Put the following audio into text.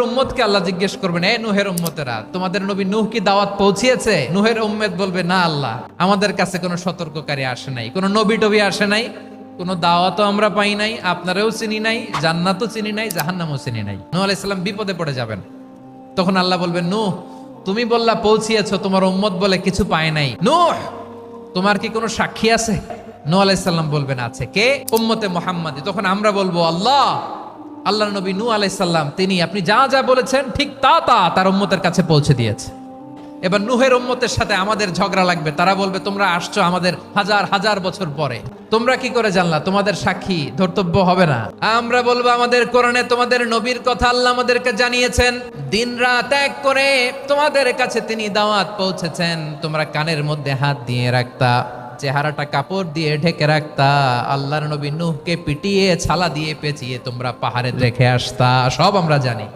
উম্মতকে আল্লাহ জিজ্ঞেস করবেন, এ নূহের উম্মতেরা, তোমাদের নবী নূহ কি দাওয়াত পৌঁছিয়েছে? নূহের উম্মত বলবে, না আল্লাহ, আমাদের কাছে কোনো সতর্ককারী আসে নাই, কোনো নবী টবি আসে নাই, কোনো দাওয়াতও আমরা পাই নাই, আপনারাও চিনি নাই, জান্নাতও চিনি নাই, জাহান্নামও চিনি নাই। নূহ আলাইহিস সালাম বিপদে পড়ে যাবেন। তখন আল্লাহ বলবেন, নূহ তুমি বললা পৌঁছিয়েছো, তোমার উম্মত বলে কিছু পায় নাই। নূহ তোমার কি কোনো সাক্ষী আছে? নূহ আলাইহিস সালাম বলবেন, আছে। কে? উম্মতে মুহাম্মাদি। তখন আমরা বলবো, আল্লাহ, আল্লাহর নবী নূহ আলাইহিস সালাম তিনি আপনি যা যা বলেছেন ঠিক তা তা তার উম্মতের কাছে পৌঁছে দিয়েছে। এবার নূহের উম্মতের সাথে আমাদের ঝগড়া লাগবে। তারা বলবে, তোমরা আসছো আমাদের হাজার হাজার বছর পরে, তোমরা কি করে জানলা? তোমাদের সাক্ষী ধর্তব্য হবে না? আমরা বলবো, আমাদের কোরআনে তোমাদের নবীর কথা আল্লাহ আমাদেরকে জানিয়েছেন, দিন রাত এক করে তোমাদের কাছে তিনি দাওয়াত পৌঁছেছেন। তোমরা কানের মধ্যে হাত দিয়ে রাখতা, চেহারাটা কাপড় দিয়ে ঢেকে রাখতা, আল্লাহর নবী নূহকে পিটিয়ে ছালা দিয়ে পেঁচিয়ে তোমরা পাহাড়ে রেখে আসতা, সব আমরা জানি।